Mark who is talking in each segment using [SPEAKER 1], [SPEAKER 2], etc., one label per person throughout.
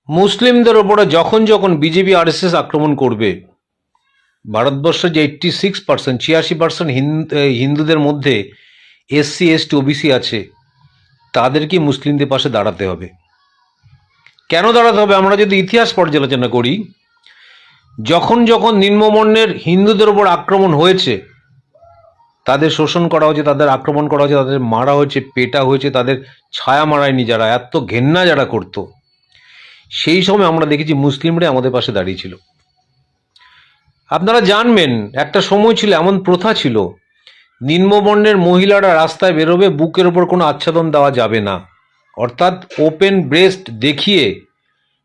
[SPEAKER 1] মুসলিমদের ওপরে যখন যখন বিজেপি আরএসএস আক্রমণ করবে, ভারতবর্ষের যে 86%, 86% হিন্দুদের মধ্যে এসসি এসটি ওবিসি আছে, তাদেরকে মুসলিমদের পাশে দাঁড়াতে হবে। কেন দাঁড়াতে হবে? আমরা যদি ইতিহাস পর্যালোচনা করি, যখন যখন নিম্নবর্ণের হিন্দুদের ওপর আক্রমণ হয়েছে, তাদের শোষণ করা হয়েছে, তাদের আক্রমণ করা হয়েছে, তাদের মারা হয়েছে, পেটা হয়েছে, তাদের ছায়া মারায়নি যারা, এত ঘেন্না যারা করত, সেই সময় আমরা দেখেছি মুসলিমরাই আমাদের পাশে দাঁড়িয়েছিল। আপনারা জানবেন, একটা সময় ছিল, এমন প্রথা ছিল, নিম্নবর্ণের মহিলারা রাস্তায় বেরোবে, বুকের ওপর কোনো আচ্ছাদন দেওয়া যাবে না, অর্থাৎ ওপেন ব্রেস্ট দেখিয়ে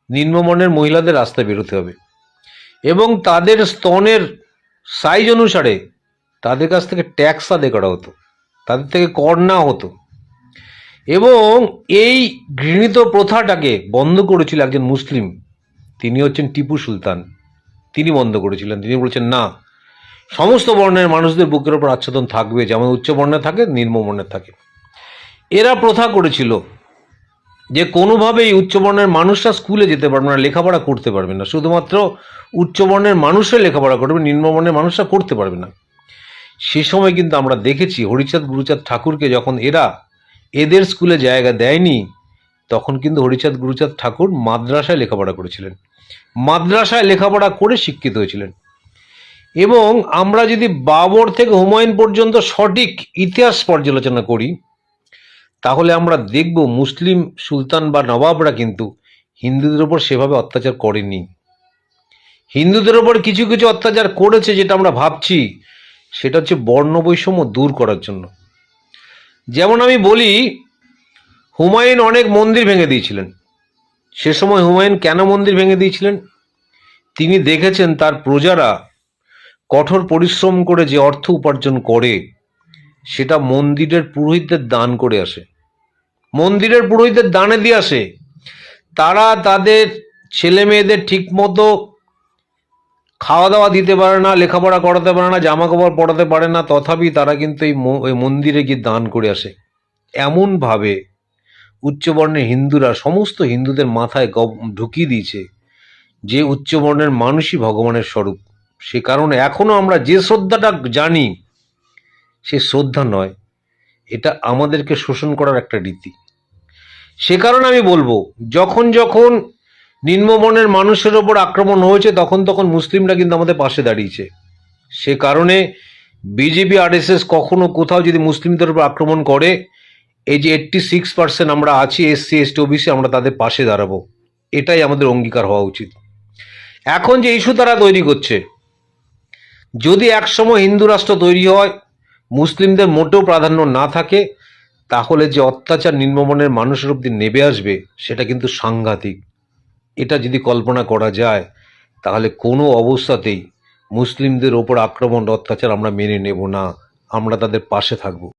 [SPEAKER 1] নিম্নবর্ণের মহিলাদের রাস্তায় বেরোতে হবে, এবং তাদের স্তনের সাইজ অনুসারে তাদের কাছ থেকে ট্যাক্স আদায় করা হতো, তাদের থেকে কর নেওয়া হতো। এবং এই ঘৃণিত প্রথাটাকে বন্ধ করেছিল একজন মুসলিম, তিনি হচ্ছেন টিপু সুলতান। তিনি বন্ধ করেছিলেন। তিনি বলেছেন, না, সমস্ত বর্ণের মানুষদের বুকের ওপর আচ্ছাদন থাকবে, যেমন উচ্চ বর্ণে থাকে, নিম্ন বর্ণে থাকে। এরা প্রথা করেছিল যে কোনোভাবেই উচ্চ বর্ণের মানুষরা স্কুলে যেতে পারবে না, লেখাপড়া করতে পারবে না, শুধুমাত্র উচ্চ বর্ণের মানুষরা লেখাপড়া করবে, নিম্ন বর্ণের মানুষরা করতে পারবে না। সে সময় কিন্তু আমরা দেখেছি হরিচাঁদ গুরুচাঁদ ঠাকুরকে যখন এরা এদের স্কুলে জায়গা দেয়নি, তখন কিন্তু হরিচাঁদ গুরুচাঁদ ঠাকুর মাদ্রাসায় লেখাপড়া করেছিলেন, মাদ্রাসায় লেখাপড়া করে শিক্ষিত হয়েছিলেন। এবং আমরা যদি বাবর থেকে হুমায়ুন পর্যন্ত সঠিক ইতিহাস পর্যালোচনা করি, তাহলে আমরা দেখব মুসলিম সুলতান বা নবাবরা কিন্তু হিন্দুদের ওপর সেভাবে অত্যাচার করেনি। হিন্দুদের ওপর কিছু কিছু অত্যাচার করেছে, যেটা আমরা ভাবছি, সেটা হচ্ছে বর্ণ বৈষম্য দূর করার জন্য। যেমন আমি বলি, হুমায়ুন অনেক মন্দির ভেঙে দিয়েছিলেন। সে সময় হুমায়ুন কেন মন্দির ভেঙে দিয়েছিলেন? তিনি দেখেছেন তার প্রজারা কঠোর পরিশ্রম করে যে অর্থ উপার্জন করে, সেটা মন্দিরের পুরোহিতদের দান করে আসে, মন্দিরের পুরোহিতদের দানে দিয়ে আসে। তারা তাদের ছেলে মেয়েদের ঠিক মতো খাওয়া দাওয়া দিতে পারে না, লেখাপড়া করাতে পারে না, জামা কাপড় পরাতে পারে না, তথাপি তারা কিন্তু এই মন্দিরে গিয়ে দান করে আসে। এমনভাবে উচ্চবর্ণের হিন্দুরা সমস্ত হিন্দুদের মাথায় ঢুকিয়ে দিয়েছে যে উচ্চবর্ণের মানুষই ভগবানের স্বরূপ। সে কারণে এখনো আমরা যে শ্রদ্ধাটা জানি, সে শ্রদ্ধা নয়, এটা আমাদেরকে শোষণ করার একটা রীতি। সে কারণে আমি বলবো, যখন যখন নিম্নবর্ণের মানুষের ওপর আক্রমণ হয়েছে, তখন তখন মুসলিমরা কিন্তু আমাদের পাশে দাঁড়িয়েছে। সে কারণে বিজেপি আরএসএস কখনো কোথাও যদি মুসলিমদের উপর আক্রমণ করে, এই যে 86% আমরা আছি এসসি এসটি ওবিসি, আমরা তাদের পাশে দাঁড়াবো, এটাই আমাদের অঙ্গীকার হওয়া উচিত। এখন যে ইস্যু তারা তৈরি করছে, যদি একসময় হিন্দু রাষ্ট্র তৈরি হয়, মুসলিমদের মোটেও প্রাধান্য না থাকে, তাহলে যে অত্যাচার নিম্নবর্ণের মানুষের অব্দি নেমে আসবে, সেটা কিন্তু সাংঘাতিক। এটা যদি কল্পনা করা যায়, তাহলে কোনো অবস্থাতেই মুসলিমদের ওপর আক্রমণ অত্যাচার আমরা মেনে নেব না, আমরা তাদের পাশে থাকব।